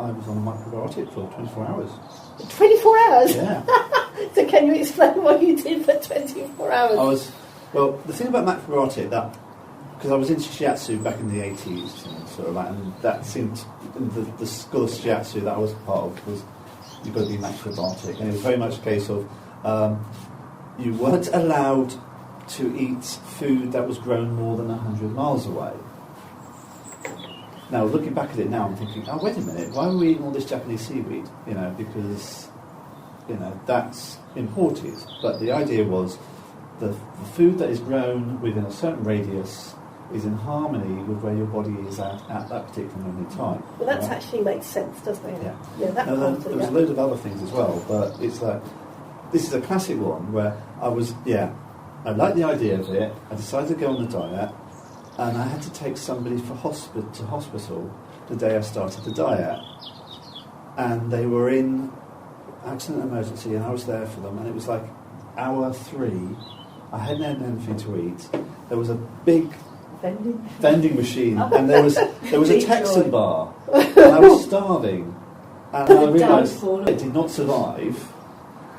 I was on a macrobiotic for 24 hours. 24 hours? Yeah. So can you explain what you did for 24 hours? Well, the thing about macrobiotic, because I was into shiatsu back in the 80s, sort of like, and that seemed, the school of shiatsu that I was part of was, you've got to be macrobiotic, and it was very much a case of, you weren't allowed to eat food that was grown more than 100 miles away. Now, looking back at it now, I'm thinking, oh, wait a minute, why are we eating all this Japanese seaweed? Because, that's imported. But the idea was the food that is grown within a certain radius is in harmony with where your body is at that particular moment in time. Well, that actually makes sense, doesn't it? Yeah. Yeah, that there was a load of other things as well, but it's like, this is a classic one where I liked the idea of it, I decided to go on the diet, and I had to take somebody to hospital the day I started the diet. And they were in accident emergency, and I was there for them, and it was like hour 3. I hadn't had anything to eat. There was a big vending machine, and there was a Texan bar, and I was starving. And I realised I did not survive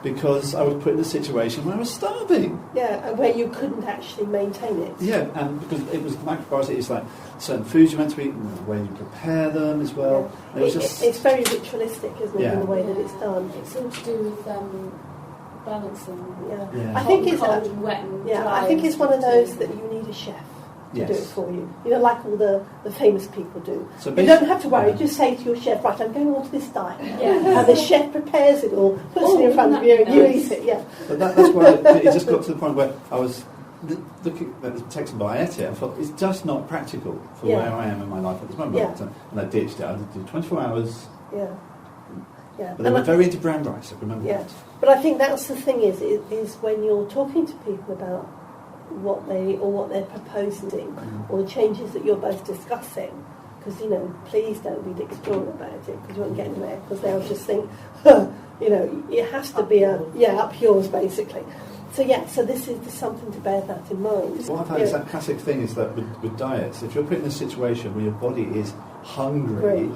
because I was put in a situation where I was starving. Yeah, and where you couldn't actually maintain it. Yeah, and because it was macrobiotic, it's like certain foods you're meant to eat, and the way you prepare them as well. Yeah. It's very ritualistic, isn't it, in the way that it's done. It's all to do with balancing. Yeah. I think it's cold and wet and dry. I think it's one of those that you need a chef to do it for you. Like all the famous people do. So you don't have to worry, just say to your chef, right, I'm going on to this diet. Yeah. And the chef prepares it all, puts it in front of you, and you eat it, But that's why it just got to the point where I was looking at the Texan bar, I ate it, and thought, it's just not practical for where I am in my life at this moment. And I ditched it. I did 24 hours. Yeah. But they were very into brown rice, I remember that. But I think that's the thing is when you're talking to people about what they're proposing or the changes that you're both discussing, because please don't be dictatorial about it, because you won't get anywhere, because they'll just think it has to be up yours basically. So this is something to bear that in mind. What I've had is that classic thing is that with diets, if you're put in a situation where your body is hungry,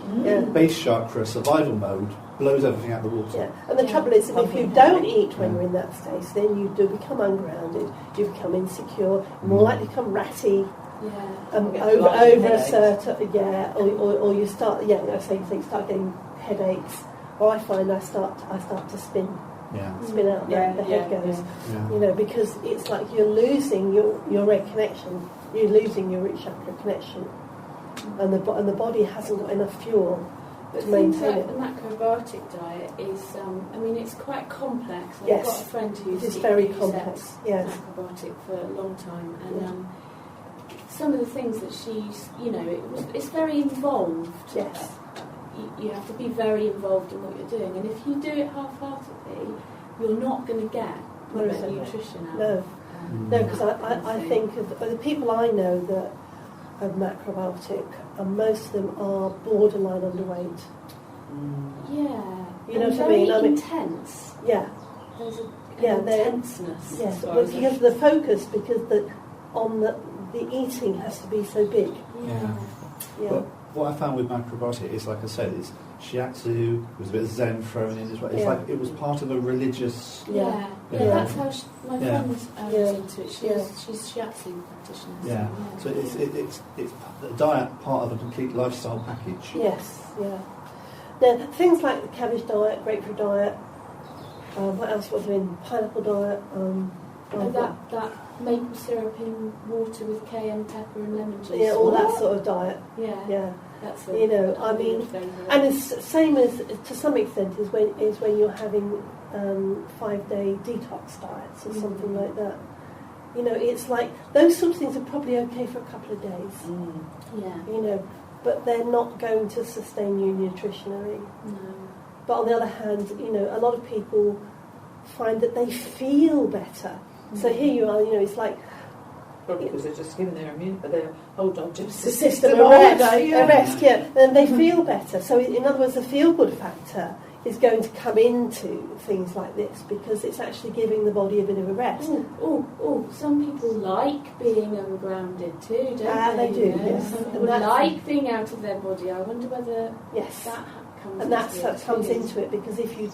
base chakra, survival mode, blows everything out the water. Yeah, and the trouble is, if you don't eat when you're in that state, then you do become ungrounded, you become insecure, more likely to become ratty, over a certain, or you start, you start getting headaches, or I find I start to spin out, the head goes, because it's like you're losing your red connection, you're losing your root chakra connection, and the body hasn't got enough fuel to maintain it. The macrobiotic diet is, it's quite complex. I've got a friend who's very complex. Macrobiotic for a long time, and some of the things that she's, it's very involved. Yes. You have to be very involved in what you're doing, and if you do it half-heartedly, you're not going to get the right nutrition out. No, because I think of the people I know that are macrobiotic, and most of them are borderline underweight. Yeah, you know what I mean? Intense. Yeah, there's an intenseness. Yes, because of the focus, because the eating has to be so big. Yeah. But what I found with macrobiotic is, like I said, it's shiatsu, there's a bit of zen thrown in as well. It's like it was part of a religious... That's how my friend was into it. She's shiatsu practitioner. So it's the diet part of a complete lifestyle package. Yes, Now, things like the cabbage diet, grapefruit diet, what else was there in? Pineapple diet. That maple syrup in water with cayenne pepper and lemon juice. Yeah, all that sort of diet. Yeah. That's and it's same as to some extent is when you're having 5-day detox diets or something like that. It's like those sort of things are probably okay for a couple of days. But they're not going to sustain you nutritionally. No. But on the other hand, a lot of people find that they feel better. So here you are, it's like... Probably because they're just giving their whole digestive system a rest, and they feel better. So in other words, the feel-good factor is going to come into things like this because it's actually giving the body a bit of a rest. Some people like being ungrounded too, don't they? They do, yes. Some people like being out of their body. I wonder whether that comes into it, because if you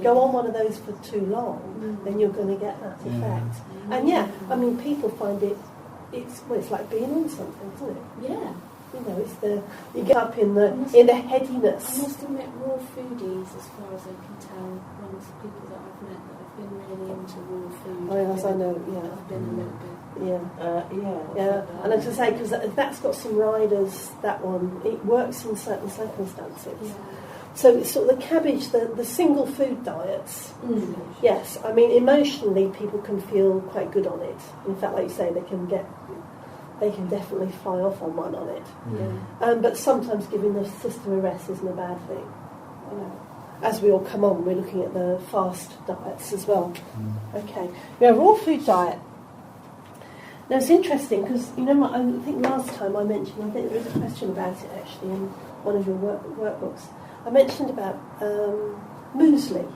go on one of those for too long, then you're going to get that effect. And people find it's like being on something, isn't it? Yeah. It's you get up in the headiness. I must admit, raw foodies, as far as I can tell, amongst the people that I've met that have been really into raw food. Oh yes, I know. Yeah, I've been a little bit. Yeah. And as I say, because that's got some riders. That one, it works in certain circumstances. Yeah. So it's sort of the cabbage, the single food diets. Yes, I mean emotionally, people can feel quite good on it. In fact, like you say, they can definitely fly off on one on it. Yeah. But sometimes giving the system a rest isn't a bad thing. As we all come on, we're looking at the fast diets as well. Okay, raw food diet. Now it's interesting because I think last time I mentioned, I think there is a question about it actually in one of your workbooks. I mentioned about muesli.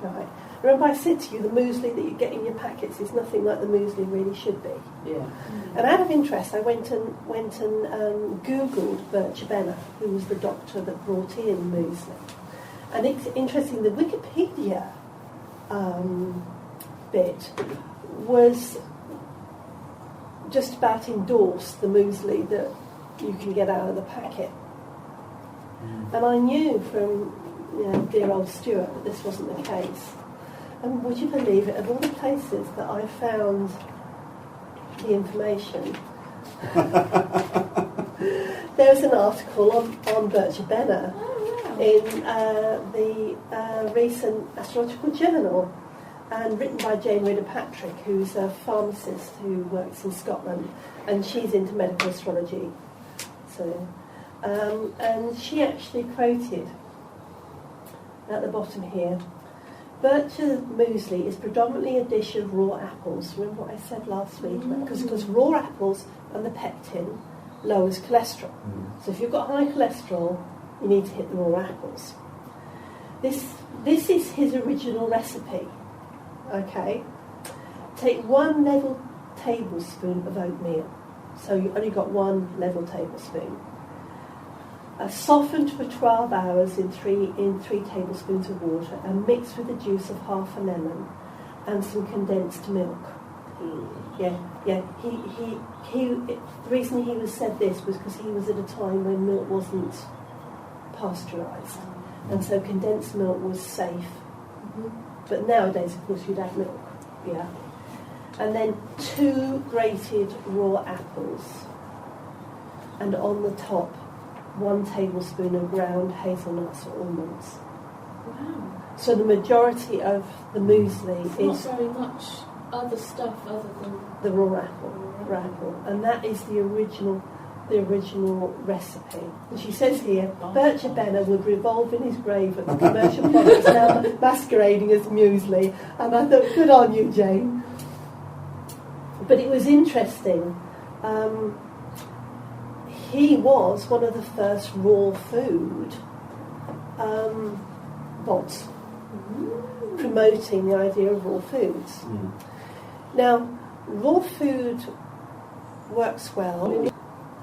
Right. Remember I said to you the muesli that you get in your packets is nothing like the muesli really should be. Yeah. And out of interest, I went and Googled Bircher Benner, who was the doctor that brought in muesli. And it's interesting, the Wikipedia bit was just about endorsed the muesli that you can get out of the packet. And I knew from dear old Stuart that this wasn't the case. And would you believe it, of all the places that I found the information, there's an article on Bircher Benner in the recent Astrological Journal, and written by Jane Ridder Patrick, who's a pharmacist who works in Scotland, and she's into medical astrology. So, and she actually quoted at the bottom here, Bircher muesli is predominantly a dish of raw apples. Remember what I said last week? Because raw apples and the pectin lowers cholesterol. So if you've got high cholesterol, you need to hit the raw apples. This is his original recipe. Okay? Take 1 level tablespoon of oatmeal. So you've only got 1 level tablespoon. Softened for 12 hours in 3 tablespoons of water and mixed with the juice of half a lemon and some condensed milk. The reason he said this was because he was at a time when milk wasn't pasteurised, and so condensed milk was safe. But nowadays, of course, you'd have milk. Yeah. And then 2 grated raw apples, and on the top 1 tablespoon of ground hazelnuts or almonds. Wow. So the majority of the muesli is not very much other stuff other than the raw apple. And that is the original recipe. And she says here, Bircher Benner would revolve in his grave at the commercial products now masquerading as muesli. And I thought, good on you, Jane. But it was interesting. He was one of the first raw food bots promoting the idea of raw foods. Now, raw food works well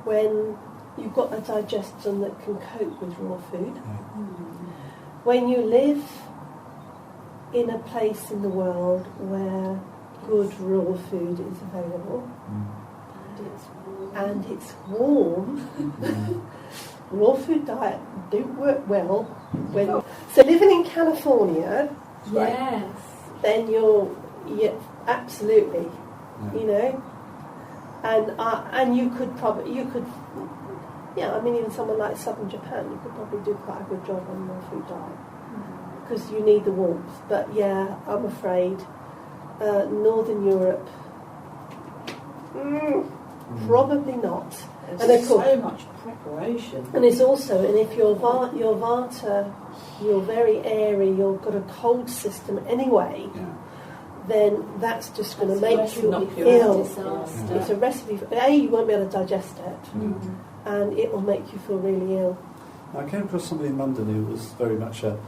when you've got a digestion that can cope with raw food. When you live in a place in the world where good raw food is available, and it's warm, raw food diet don't work well. So living in California, yes, then you're absolutely, and you could even someone like southern Japan, you could probably do quite a good job on raw food diet because you need the warmth. But yeah, I'm afraid Northern Europe. Probably not. There's so much preparation. And it's also, and if your vata, you're very airy, you've got a cold system anyway, then that's just going to make you ill. It's a recipe for, you won't be able to digest it, and it will make you feel really ill. I came across somebody in London who was very much a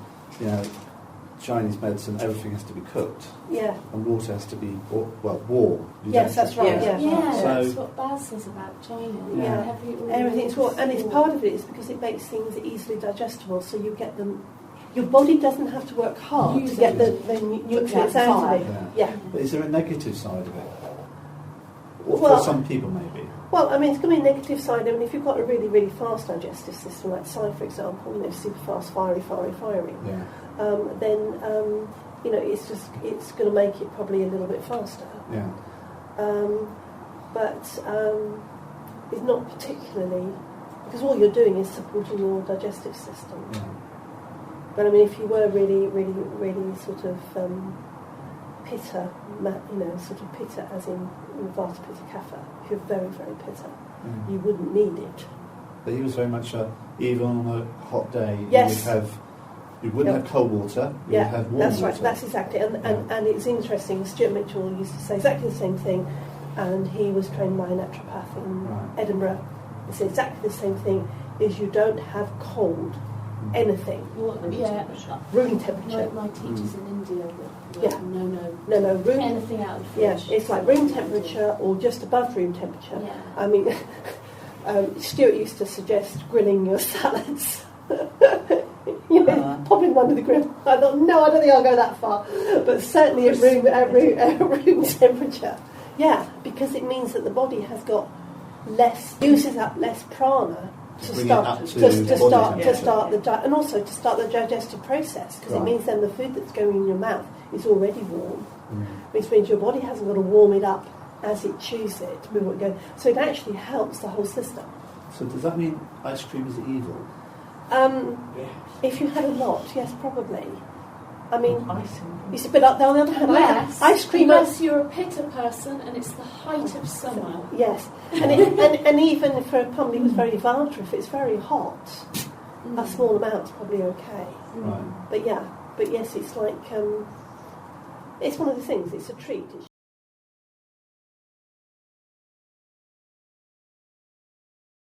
Chinese medicine, everything has to be cooked. Yeah. And water has to be, warm. Yes, that's right, Yeah, So that's what Baz says about China. Yeah. Everything's warm. And it's part of it is because it makes things easily digestible, so you get them. Your body doesn't have to work hard to get the nutrients out of it. Yeah. But is there a negative side of it? Well, for some people, maybe. Well, I mean, it's going to be a negative side. I mean, if you've got a really, really fast digestive system, like Psy, for example, super fast, fiery, Yeah. then it's going to make it probably a little bit faster. Yeah. But it's not particularly, because all you're doing is supporting your digestive system. Yeah. But I mean, if you were really, really, really sort of pitta, sort of pitta as in Vata Pitta Kapha, if you're very, very pitta, you wouldn't need it. But he was very much even on a hot day. Yes. You wouldn't have cold water. You would have warm that's water. right. That's exactly. And it's interesting. Stuart Mitchell used to say exactly the same thing, and he was trained by a naturopath in Edinburgh. He said exactly the same thing: is you don't have cold anything. Room temperature. My teachers in India No, room. Anything out of the fridge. Yeah, it's like room temperature or just above room temperature. Yeah. I mean, Stuart used to suggest grilling your salads. Popping them under the grill. I thought, no, I don't think I'll go that far. But certainly at room temperature. Yeah, because it means that the body has got uses up less prana to start the and also to start the digestive process, because it means then the food that's going in your mouth is already warm, which means your body hasn't got to warm it up as it chews it to move it going. So it actually helps the whole system. So does that mean ice cream is evil? If you had a lot, yes, probably. I mean, it's a bit up there. On the other hand, ice cream. Unless you're a pitta person and it's the height of summer. Yes, and even for somebody who's very vata, if it's very hot, a small amount's probably okay. Right. But yes, it's like it's one of the things. It's a treat.